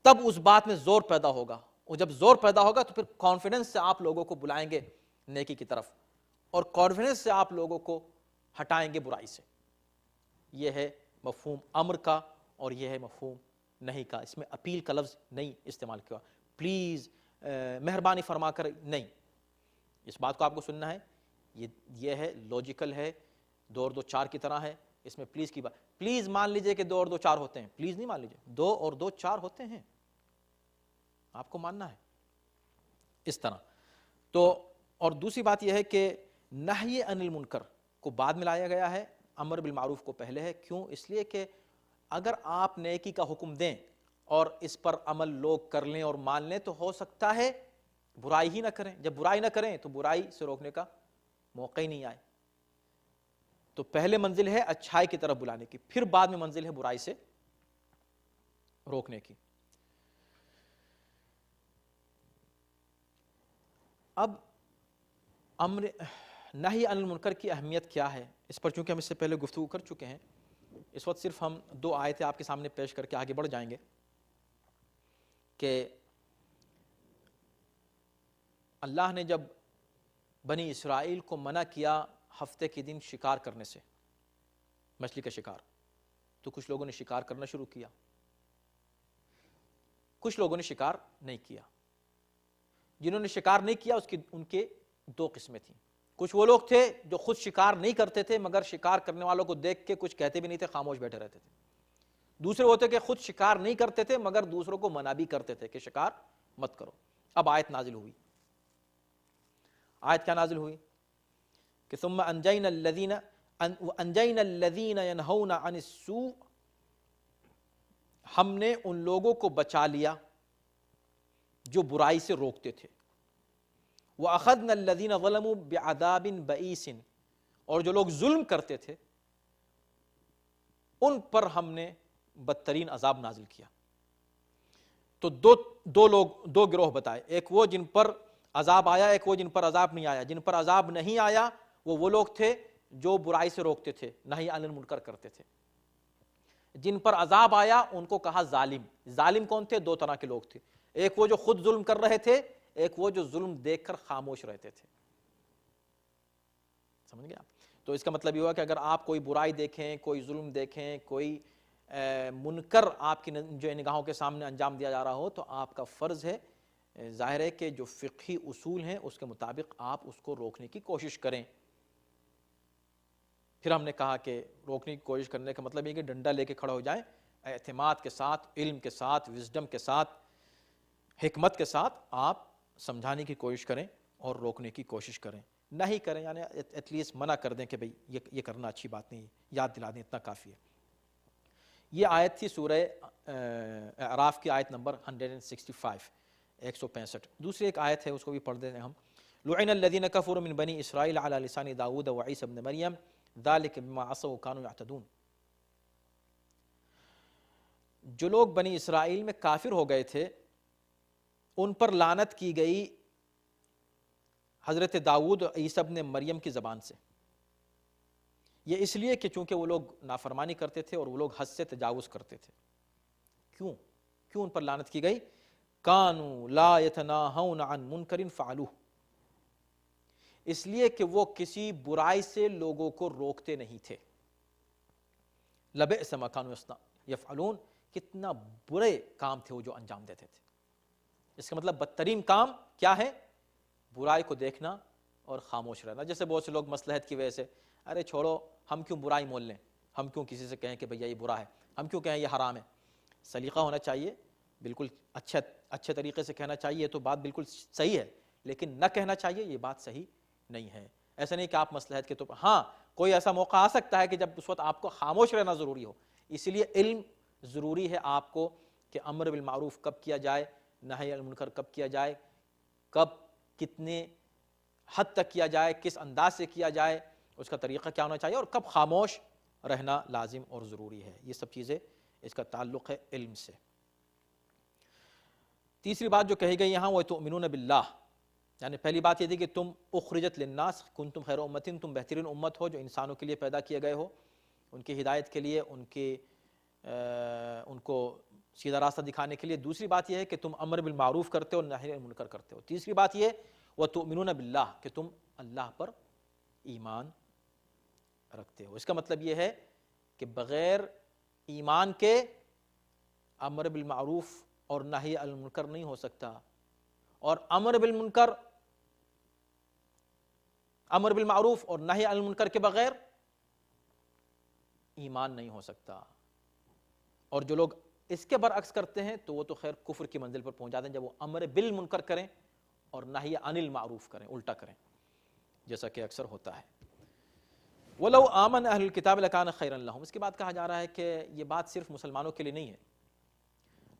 تب اس بات میں زور پیدا ہوگا. اور جب زور پیدا ہوگا تو پھر کانفیڈنس سے آپ لوگوں کو بلائیں گے نیکی کی طرف، اور کانفیڈنس سے آپ لوگوں کو ہٹائیں گے برائی سے. یہ ہے مفہوم امر کا اور یہ ہے مفہوم نہیں کا. اس میں اپیل کا لفظ نہیں استعمال کیا، پلیز، مہربانی فرما کر نہیں. اس بات کو آپ کو سننا ہے، یہ ہے لاجیکل ہے، 2 اور 2 4 کی طرح ہے. اس میں پلیز کی بات، پلیز مان لیجئے کہ 2 اور 2 4 ہوتے ہیں، پلیز نہیں مان لیجئے، 2 اور 2 4 ہوتے ہیں، آپ کو ماننا ہے اس طرح. تو اور دوسری بات یہ ہے کہ نہی عن المنکر کو بعد میں لایا گیا ہے، امر بالمعروف کو پہلے ہے. کیوں؟ اس لیے کہ اگر آپ نیکی کا حکم دیں اور اس پر عمل لوگ کر لیں اور مان لیں تو ہو سکتا ہے برائی ہی نہ کریں. جب برائی نہ کریں تو برائی سے روکنے کا موقع ہی نہیں آئے. تو پہلے منزل ہے اچھائی کی طرف بلانے کی، پھر بعد میں منزل ہے برائی سے روکنے کی. اب امر نہی عن المنکر کی اہمیت کیا ہے، اس پر چونکہ ہم اس سے پہلے گفتگو کر چکے ہیں، اس وقت صرف ہم 2 آیتیں آپ کے سامنے پیش کر کے آگے بڑھ جائیں گے کہ اللہ نے جب بنی اسرائیل کو منع کیا ہفتے کے دن شکار کرنے سے، مچھلی کا شکار، تو کچھ لوگوں نے شکار کرنا شروع کیا، کچھ لوگوں نے شکار نہیں کیا. جنہوں نے شکار نہیں کیا ان کے 2 قسمیں تھیں. کچھ وہ لوگ تھے جو خود شکار نہیں کرتے تھے مگر شکار کرنے والوں کو دیکھ کے کچھ کہتے بھی نہیں تھے، خاموش بیٹھے رہتے تھے. دوسرے وہ تھے کہ خود شکار نہیں کرتے تھے مگر دوسروں کو منع بھی کرتے تھے کہ شکار مت کرو. اب آیت نازل ہوئی. آیت کیا نازل ہوئی کہ ثم انجینا الذین ینہون عن السوء، ہم نے ان لوگوں کو بچا لیا جو برائی سے روکتے تھے. وَأَخَذْنَا الَّذِينَ ظَلَمُوا بِعَذَابٍ بَئِيسٍ، اور جو لوگ ظلم کرتے تھے ان پر ہم نے بدترین عذاب نازل کیا. تو دو گروہ بتائے، ایک وہ جن پر عذاب آیا، ایک وہ جن پر عذاب نہیں آیا. جن پر عذاب نہیں آیا وہ لوگ تھے جو برائی سے روکتے تھے، نہی عن المنکر کرتے تھے. جن پر عذاب آیا ان کو کہا ظالم. ظالم کون تھے؟ 2 طرح کے لوگ تھے، ایک وہ جو خود ظلم کر رہے تھے، ایک وہ جو ظلم دیکھ کر خاموش رہتے تھے. سمجھ گیا؟ تو اس کا مطلب یہ ہوا کہ اگر آپ کوئی برائی دیکھیں، کوئی ظلم دیکھیں، کوئی منکر آپ کی جو نگاہوں کے سامنے انجام دیا جا رہا ہو، تو آپ کا فرض ہے، ظاہر ہے کہ جو فقہی اصول ہیں اس کے مطابق آپ اس کو روکنے کی کوشش کریں. پھر ہم نے کہا کہ روکنے کی کوشش کرنے کا مطلب یہ کہ ڈنڈا لے کے کھڑا ہو جائیں، اعتماد کے ساتھ، علم کے ساتھ، وزڈم کے ساتھ، حکمت کے ساتھ آپ سمجھانے کی کوشش کریں اور روکنے کی کوشش کریں. نہیں کریں یعنی ایٹ لیسٹ منع کر دیں کہ بھئی یہ کرنا اچھی بات نہیں ہے، یاد دلا دیں، اتنا کافی ہے. یہ آیت تھی سورہ اعراف کی آیت نمبر 165. 165۔ دوسری ایک آیت ہے اس کو بھی پڑھ دیتے ہیں ہم۔ لعن الذین کفروا من بنی اسرائیل علی لسان داؤد وعیسی ابن مریم ذلک بما عصوا وکانوا یعتدون۔ جو لوگ بنی اسرائیل میں کافر ہو گئے تھے ان پر لعنت کی گئی حضرت داؤد اور عیسی ابن مریم کی زبان سے، یہ اس لیے کہ چونکہ وہ لوگ نافرمانی کرتے تھے اور وہ لوگ حد سے تجاوز کرتے تھے۔ کیوں ان پر لعنت کی گئی؟ کانوا لا یتناہون عن منکر فعلوہ، اس لیے کہ وہ کسی برائی سے لوگوں کو روکتے نہیں تھے۔ لبئس ما کانوا یفعلون، کتنا برے کام تھے وہ جو انجام دیتے تھے۔ اس کا مطلب بدترین کام کیا ہے؟ برائی کو دیکھنا اور خاموش رہنا۔ جیسے بہت سے لوگ مصلحت کی وجہ سے ارے چھوڑو ہم کیوں برائی مول لیں، ہم کیوں کسی سے کہیں کہ بھئی یہ برا ہے، ہم کیوں کہیں یہ حرام ہے۔ سلیقہ ہونا چاہیے، بالکل اچھے طریقے سے کہنا چاہیے، تو بات بالکل صحیح ہے، لیکن نہ کہنا چاہیے، یہ بات صحیح نہیں ہے۔ ایسا نہیں کہ آپ مصلحت کے تو ہاں کوئی ایسا موقع آ سکتا ہے کہ جب اس وقت آپ کو خاموش رہنا ضروری ہو، اس لیے علم ضروری ہے آپ کو کہ امر بالمعروف کب کیا جائے، نہی عن المنکر کب کیا جائے، کب کتنے حد تک کیا جائے، کس انداز سے کیا جائے، اس کا طریقہ کیا ہونا چاہیے، اور کب خاموش رہنا لازم اور ضروری ہے۔ یہ سب چیزیں اس کا تعلق ہے علم سے۔ تیسری بات جو کہی گئی یہاں وہ تؤمنون باللہ، یعنی پہلی بات یہ تھی کہ تم اخرجت للناس کنتم خیر امت، تم بہترین امت ہو جو انسانوں کے لیے پیدا کیے گئے ہو، ان کی ہدایت کے لیے، ان کو سیدھا راستہ دکھانے کے لیے۔ دوسری بات یہ ہے کہ تم امر بالمعروف کرتے ہو، نہی عن المنکر کرتے ہو۔ تیسری بات یہ وتؤمنون باللہ، کہ تم اللہ پر ایمان رکھتے ہو۔ اس کا مطلب یہ ہے کہ بغیر ایمان کے امر بالمعروف اور نہی عن المنکر نہیں ہو سکتا، اور امر بالمعروف اور نہی عن المنکر کے بغیر ایمان نہیں ہو سکتا۔ اور جو لوگ اس کے برعکس کرتے ہیں تو وہ تو خیر کفر کی منزل پر پہنچ جاتے ہیں، جب وہ امر بالمنکر کریں اور نہی عن المعروف کریں، الٹا کریں، جیسا کہ اکثر ہوتا ہے۔ وَلَوْ آمَنَ أَهْلُ الْكِتَابِ لَكَانَ خَيْرًا لَهُمْ، اس کے بعد کہا جا رہا ہے کہ یہ بات صرف مسلمانوں کے لیے نہیں ہے،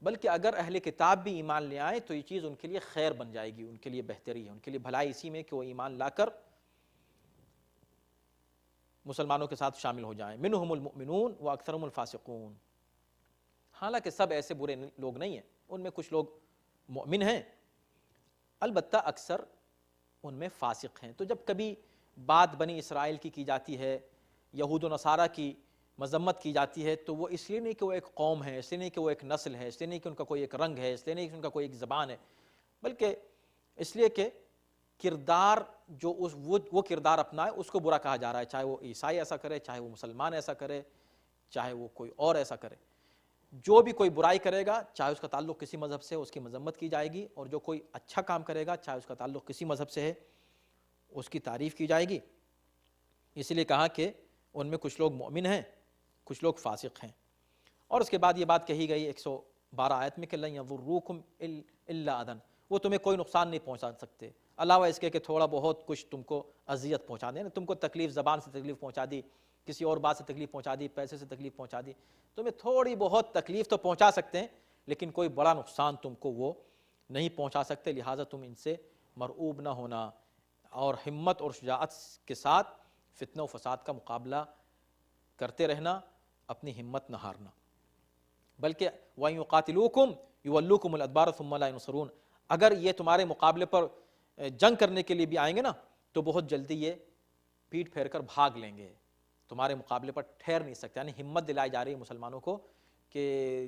بلکہ اگر اہل کتاب بھی ایمان لے آئیں تو یہ چیز ان کے لیے خیر بن جائے گی، ان کے لیے بہتری ہے، ان کے لیے بھلائی اسی میں کہ وہ ایمان لا کر مسلمانوں کے ساتھ شامل ہو جائیں۔ منہم المؤمنون واکثرهم الفاسقون، حالانکہ سب ایسے برے لوگ نہیں ہیں، ان میں کچھ لوگ مؤمن ہیں، البتہ اکثر ان میں فاسق ہیں۔ تو جب کبھی بات بنی اسرائیل کی جاتی ہے، یہود و نصارہ کی مذمت کی جاتی ہے، تو وہ اس لیے نہیں کہ وہ ایک قوم ہے، اس لیے نہیں کہ وہ ایک نسل ہے، اس لیے نہیں کہ ان کا کوئی ایک رنگ ہے، اس لیے نہیں کہ ان کا کوئی ایک زبان ہے، بلکہ اس لیے کہ کردار جو وہ کردار اپنائے اس کو برا کہا جا رہا ہے، چاہے وہ عیسائی ایسا کرے، چاہے وہ مسلمان ایسا کرے، چاہے وہ کوئی اور ایسا کرے۔ جو بھی کوئی برائی کرے گا، چاہے اس کا تعلق کسی مذہب سے، اس کی مذمت کی جائے گی، اور جو کوئی اچھا کام کرے گا، چاہے اس کا تعلق کسی مذہب سے ہے، اس کی تعریف کی جائے گی۔ اس لیے کہا کہ ان میں کچھ لوگ مؤمن ہیں، کچھ لوگ فاسق ہیں۔ اور اس کے بعد یہ بات کہی گئی 112 آیت میں کہ لن یضروکم الا اذى، وہ تمہیں کوئی نقصان نہیں پہنچا سکتے علاوہ اس کے کہ تھوڑا بہت کچھ تم کو اذیت پہنچا دیں، تم کو تکلیف، زبان سے تکلیف پہنچا دی، کسی اور بات سے تکلیف پہنچا دی، پیسے سے تکلیف پہنچا دی، تمہیں تھوڑی بہت تکلیف تو پہنچا سکتے ہیں، لیکن کوئی بڑا نقصان تم کو وہ نہیں پہنچا سکتے، لہٰذا تم ان سے مرعوب نہ ہونا، اور ہمت اور شجاعت کے ساتھ فتنہ و فساد کا مقابلہ کرتے رہنا، اپنی ہمت نہ ہارنا۔ بلکہ وَإِن يُقَاتِلُوكُمْ يُوَلُّوكُمُ الْأَدْبَارَ ثُمَّ لَا يُنصَرُونَ، اگر یہ تمہارے مقابلے پر جنگ کرنے کے لیے بھی آئیں گے نا تو بہت جلدی یہ پیٹ پھیر کر بھاگ لیں گے، تمہارے مقابلے پر ٹھہر نہیں سکتے۔ یعنی ہمت دلائی جا رہی ہے مسلمانوں کو کہ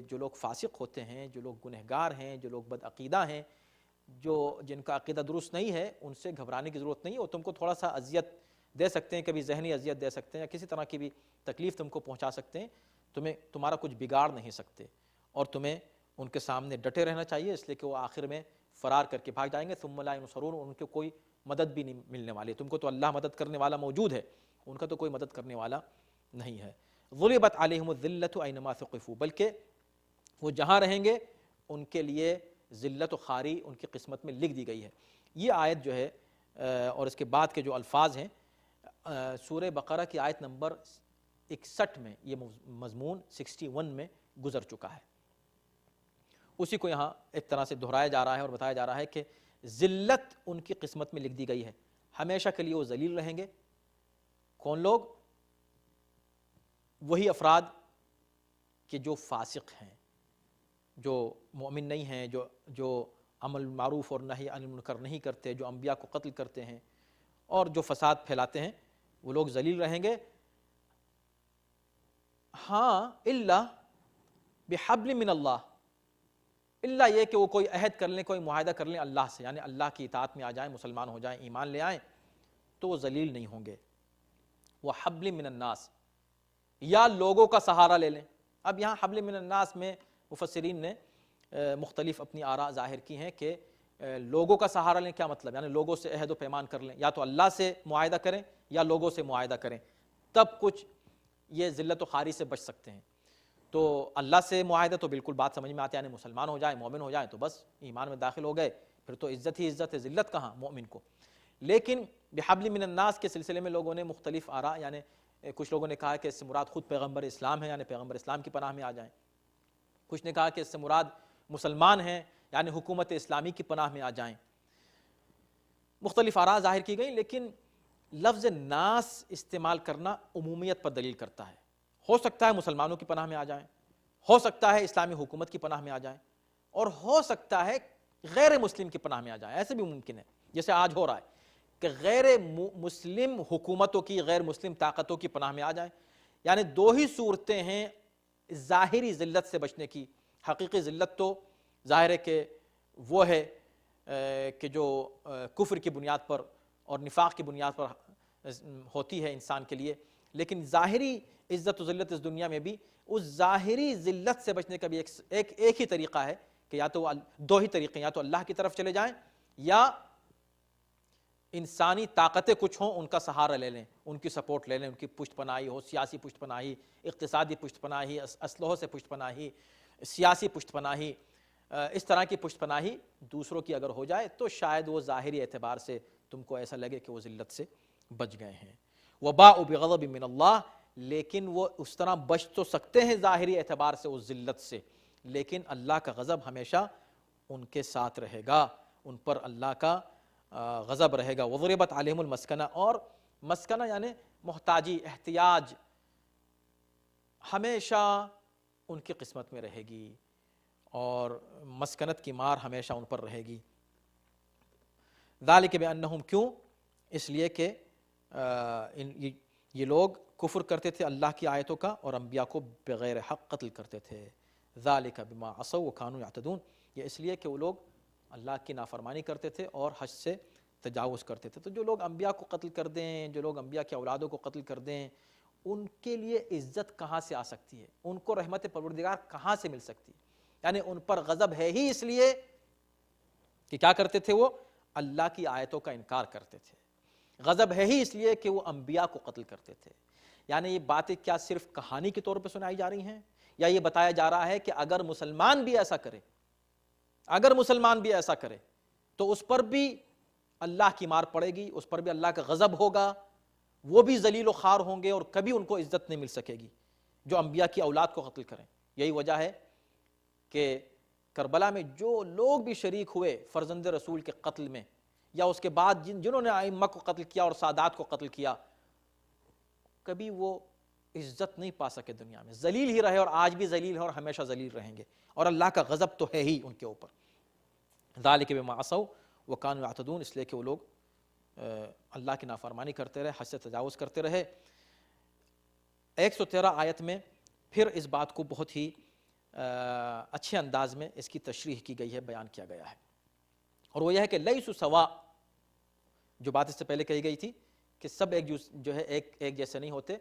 جو لوگ فاسق ہوتے ہیں، جو لوگ گنہگار ہیں، جو لوگ بدعقیدہ ہیں، جن کا عقیدہ درست نہیں ہے، ان سے گھبرانے کی ضرورت نہیں ہے۔ وہ تم کو تھوڑا سا اذیت دے سکتے ہیں، کبھی ذہنی اذیت دے سکتے ہیں، یا کسی طرح کی بھی تکلیف تم کو پہنچا سکتے ہیں، تمہارا کچھ بگاڑ نہیں سکتے، اور تمہیں ان کے سامنے ڈٹے رہنا چاہیے، اس لیے کہ وہ آخر میں فرار کر کے بھاگ جائیں گے۔ ثم لا ينصرون، ان کو کوئی مدد بھی نہیں ملنے والی، تم کو تو اللہ مدد کرنے والا موجود ہے، ان کا تو کوئی مدد کرنے والا نہیں ہے۔ ضربت علیہم الذلۃ اینما ثقفوا، بلکہ وہ جہاں رہیں گے ان کے لیے ذلت و خواری ان کی قسمت میں لکھ دی گئی ہے۔ یہ آیت جو ہے اور اس کے بعد کے جو الفاظ ہیں سورہ بقرہ کی آیت نمبر 61 میں یہ مضمون 61 میں گزر چکا ہے۔ اسی کو یہاں ایک طرح سے دہرایا جا رہا ہے اور بتایا جا رہا ہے کہ ذلت ان کی قسمت میں لکھ دی گئی ہے، ہمیشہ کے لیے وہ ذلیل رہیں گے۔ کون لوگ؟ وہی افراد کہ جو فاسق ہیں، جو مومن نہیں ہیں، جو عمل معروف اور نہی عن المنکر نہیں کرتے، جو انبیاء کو قتل کرتے ہیں اور جو فساد پھیلاتے ہیں، وہ لوگ ذلیل رہیں گے۔ ہاں الا بحبل من اللہ، الا یہ کہ وہ کوئی عہد کر لیں، کوئی معاہدہ کر لیں اللہ سے، یعنی اللہ کی اطاعت میں آ جائیں، مسلمان ہو جائیں، ایمان لے آئیں، تو وہ ذلیل نہیں ہوں گے۔ وہ حبل من الناس، یا لوگوں کا سہارا لے لیں۔ اب یہاں حبل من الناس میں مفسرین نے مختلف اپنی آراء ظاہر کی ہیں کہ لوگوں کا سہارا لیں کیا مطلب، یعنی لوگوں سے عہد و پیمان کر لیں، یا تو اللہ سے معاہدہ کریں یا لوگوں سے معاہدہ کریں، تب کچھ یہ ذلت و خواری سے بچ سکتے ہیں۔ تو اللہ سے معاہدہ تو بالکل بات سمجھ میں آتی ہے، یعنی مسلمان ہو جائیں، مومن ہو جائیں تو بس ایمان میں داخل ہو گئے، پھر تو عزت ہی عزت ہے، ذلت کہاں مومن کو۔ لیکن بحبل من الناس کے سلسلے میں لوگوں نے مختلف آراء، یعنی کچھ لوگوں نے کہا کہ اس سے مراد خود پیغمبر اسلام ہے، یعنی پیغمبر اسلام کی پناہ میں آ جائیں۔ کچھ نے کہا کہ اس سے مراد مسلمان ہیں، یعنی حکومت اسلامی کی پناہ میں آ جائیں۔ مختلف آراء ظاہر کی گئیں، لیکن لفظ ناس استعمال کرنا عمومیت پر دلیل کرتا ہے۔ ہو سکتا ہے مسلمانوں کی پناہ میں آ جائیں، ہو سکتا ہے اسلامی حکومت کی پناہ میں آ جائیں، اور ہو سکتا ہے غیر مسلم کی پناہ میں آ جائیں۔ ایسے بھی ممکن ہے جیسے آج ہو رہا ہے کہ غیر مسلم حکومتوں کی، غیر مسلم طاقتوں کی پناہ میں آ جائیں۔ یعنی دو ہی صورتیں ہیں ظاہری ذلت سے بچنے کی۔ حقیقی ذلت تو ظاہر ہے کہ وہ ہے کہ جو کفر کی بنیاد پر اور نفاق کی بنیاد پر ہوتی ہے انسان کے لیے، لیکن ظاہری عزت و ذلت اس دنیا میں بھی اس ظاہری ذلت سے بچنے کا بھی ایک ہی طریقہ ہے کہ یا تو دو ہی طریقے، یا تو اللہ کی طرف چلے جائیں یا انسانی طاقتیں کچھ ہوں ان کا سہارا لے لیں، ان کی سپورٹ لے لیں، ان کی پشت پناہی ہو، سیاسی پشت پناہی، اقتصادی پشت پناہی، اسلحوں سے پشت پناہی، سیاسی پشت پناہی، اس طرح کی پشت پناہی دوسروں کی اگر ہو جائے تو شاید وہ ظاہری اعتبار سے تم کو ایسا لگے کہ وہ ذلت سے بچ گئے ہیں۔ وباء بغضب من اللہ، لیکن وہ اس طرح بچ تو سکتے ہیں ظاہری اعتبار سے اس ذلت سے، لیکن اللہ کا غضب ہمیشہ ان کے ساتھ رہے گا، ان پر اللہ کا غضب رہے گا۔ وضربت علیہم المسکنہ، اور مسکنہ یعنی محتاجی، احتیاج ہمیشہ ان کی قسمت میں رہے گی، اور مسکنت کی مار ہمیشہ ان پر رہے گی۔ ذالک بانہم، کیوں؟ اس لیے کہ یہ لوگ کفر کرتے تھے اللہ کی آیتوں کا اور انبیاء کو بغیر حق قتل کرتے تھے۔ ذالک بما عصوا وکانوا یعتدون، یہ اس لیے کہ وہ لوگ اللہ کی نافرمانی کرتے تھے اور حد سے تجاوز کرتے تھے۔ تو جو لوگ انبیاء کو قتل کر دیں، جو لوگ انبیاء کی اولادوں کو قتل کر دیں، ان کے لیے عزت کہاں سے آ سکتی ہے؟ ان کو رحمت پروردگار کہاں سے مل سکتی ہے؟ یعنی ان پر غضب ہے ہی اس لیے کہ کیا کرتے تھے؟ وہ اللہ کی آیتوں کا انکار کرتے تھے۔ غضب ہے ہی اس لیے کہ وہ انبیاء کو قتل کرتے تھے۔ یعنی یہ باتیں کیا صرف کہانی کے طور پہ سنائی جا رہی ہیں، یا یہ بتایا جا رہا ہے کہ اگر مسلمان بھی ایسا کرے، اگر مسلمان بھی ایسا کرے تو اس پر بھی اللہ کی مار پڑے گی، اس پر بھی اللہ کا غضب ہوگا، وہ بھی ذلیل و خوار ہوں گے اور کبھی ان کو عزت نہیں مل سکے گی جو انبیاء کی اولاد کو قتل کریں۔ یہی وجہ ہے کہ کربلا میں جو لوگ بھی شریک ہوئے فرزند رسول کے قتل میں، یا اس کے بعد جنہوں نے ائمہ کو قتل کیا اور سادات کو قتل کیا، کبھی وہ عزت نہیں پا سکے دنیا میں، ذلیل ہی رہے، اور آج بھی ذلیل ہے اور ہمیشہ ذلیل رہیں گے، اور اللہ کا غضب تو ہے ہی ان کے اوپر۔ ذالک بما عصوا وکانوا یعتدون، اس لیے کہ وہ لوگ اللہ کی نافرمانی کرتے رہے، حد سے تجاوز کرتے رہے۔ 113 آیت میں پھر اس بات کو بہت ہی اچھے انداز میں اس کی تشریح کی گئی ہے، بیان کیا گیا ہے، اور وہ یہ ہے کہ لیسوا سواء، جو بات اس سے پہلے کہی گئی تھی کہ سب جو ہے ایک جیسے نہیں ہوتے،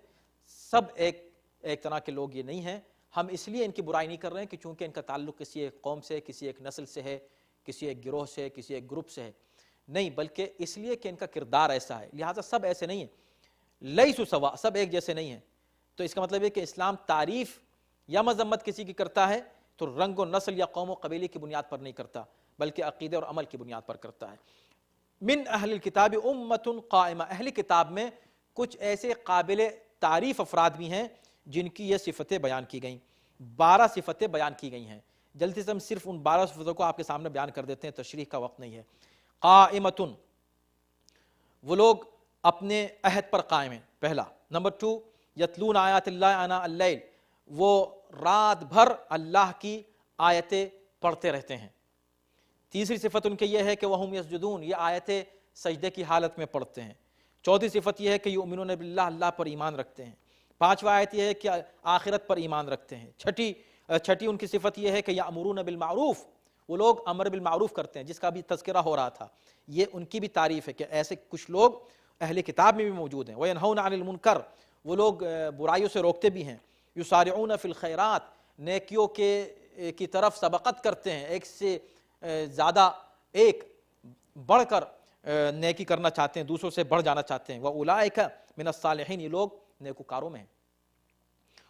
سب ایک طرح کے لوگ یہ نہیں ہیں۔ ہم اس لیے ان کی برائی نہیں کر رہے ہیں کہ چونکہ ان کا تعلق کسی ایک قوم سے، کسی ایک نسل سے ہے، کسی ایک گروہ سے، کسی ایک گروپ سے ہے، نہیں، بلکہ اس لیے کہ ان کا کردار ایسا ہے، لہٰذا سب ایسے نہیں ہیں۔ لیسوا سواء، سب ایک جیسے نہیں ہیں، تو اس کا مطلب ہے کہ اسلام تعریف یا مذمت کسی کی کرتا ہے تو رنگ و نسل یا قوم و قبیلے کی بنیاد پر نہیں کرتا، بلکہ عقیدے اور عمل کی بنیاد پر کرتا ہے۔ من اہل الکتاب امۃ قائمہ، اہل کتاب میں کچھ ایسے قابل تعریف افراد بھی ہیں جن کی یہ صفتیں بیان کی گئیں، 12 صفتیں بیان کی گئی ہیں جلدی سے ہم صرف ان 12 صفتوں کو آپ کے سامنے بیان کر دیتے ہیں، تشریح کا وقت نہیں ہے۔ قائمتن، وہ لوگ اپنے عہد پر قائم ہیں، پہلا۔ نمبر 2، یتلون آیات اللہ آناء اللیل، وہ رات بھر اللہ کی آیتیں پڑھتے رہتے ہیں۔ تیسری صفت ان کے یہ ہے کہ وہم یسجدون، یہ آیتیں سجدے کی حالت میں پڑھتے ہیں۔ چوتھی صفت یہ ہے کہ یؤمنون باللہ، اللہ پر ایمان رکھتے ہیں۔ پانچواں آیت یہ ہے کہ آخرت پر ایمان رکھتے ہیں۔ چھٹی ان کی صفت یہ ہے کہ یأمرون بالمعروف، وہ لوگ امر بالمعروف کرتے ہیں، جس کا بھی تذکرہ ہو رہا تھا۔ یہ ان کی بھی تعریف ہے کہ ایسے کچھ لوگ اہل کتاب میں بھی موجود ہیں۔ وینہون عن المنکر، وہ لوگ برائیوں سے روکتے بھی ہیں۔ یسارعون فی الخیرات، نیکیوں کی طرف سبقت کرتے ہیں، ایک سے زیادہ ایک بڑھ کر نیکی کرنا چاہتے ہیں، دوسروں سے بڑھ جانا چاہتے ہیں۔ وَأُولَٰئِکَ مِنَ الصَّالِحِینَ، یہ لوگ نیکوکاروں میں ہیں۔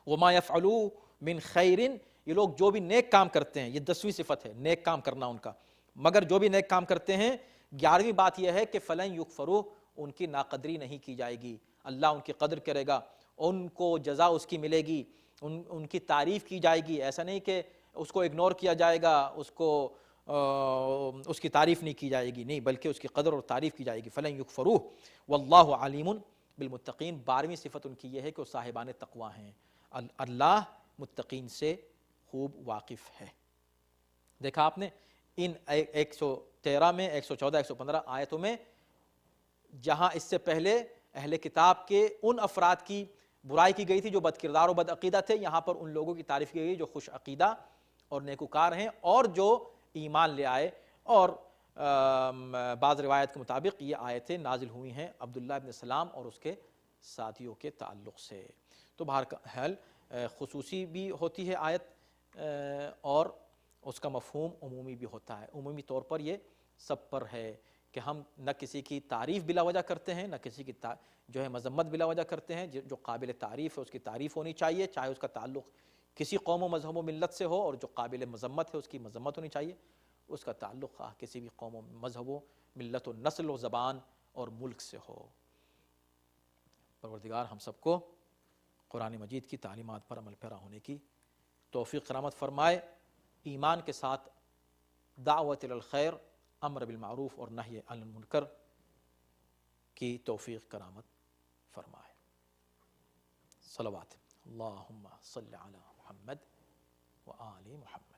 وَمَا يَفْعَلُوا مِنْ خَيْرٍ، یہ لوگ جو بھی نیک کام کرتے ہیں، یہ 10ویں صفت ہے، نیک کام کرنا ان کا۔ مگر جو بھی نیک کام کرتے ہیں، 11ویں بات یہ ہے کہ فَلَن يُكْفَرُوهُ، ان کی ناقدری نہیں کی جائے گی، اللہ ان کی قدر کرے گا، ان کو جزا اس کی ملے گی، ان کی تعریف کی جائے گی۔ ایسا نہیں کہ اس کو اگنور کیا جائے گا، اس کی تعریف نہیں کی جائے گی، نہیں، بلکہ اس کی قدر اور تعریف کی جائے گی۔ فَلَن يُكْفَرُوهُ وَاللَّهُ عَلِيمٌ بِالْمُتَّقِينَ، 12ویں صفت ان کی یہ ہے کہ وہ صاحبان تقویٰ ہیں، اللہ متقین سے خوب واقف ہے۔ دیکھا آپ نے ان 113 میں، 114، 115 آیتوں میں، جہاں اس سے پہلے اہل کتاب کے ان افراد کی برائی کی گئی تھی جو بد کردار و بد عقیدہ تھے، یہاں پر ان لوگوں کی تعریف کی گئی جو خوش عقیدہ اور نیکوکار ہیں اور جو ایمان لے آئے۔ اور بعض روایت کے مطابق یہ آیتیں نازل ہوئی ہیں عبداللہ ابن سلام اور اس کے ساتھیوں کے تعلق سے۔ تو بہرحال خصوصی بھی ہوتی ہے آیت اور اس کا مفہوم عمومی بھی ہوتا ہے۔ عمومی طور پر یہ سب پر ہے کہ ہم نہ کسی کی تعریف بلا وجہ کرتے ہیں، نہ کسی کی جو ہے مذمت بلا وجہ کرتے ہیں۔ جو قابل تعریف ہے اس کی تعریف ہونی چاہیے، چاہے اس کا تعلق کسی قوم و مذہب و ملت سے ہو، اور جو قابل مذمت ہے اس کی مذمت ہونی چاہیے، اس کا تعلق کسی بھی قوم و مذہب و ملت و نسل و زبان اور ملک سے ہو۔ پروردگار ہم سب کو قرآن مجید کی تعلیمات پر عمل پیرا ہونے کی توفیق کرامت فرمائے، ایمان کے ساتھ دعوت الخیر، امر بالمعروف اور نہی عن المنکر کی توفیق کرامت فرمائے۔ صلوات، اللہم صلی علی محمد و آل محمد۔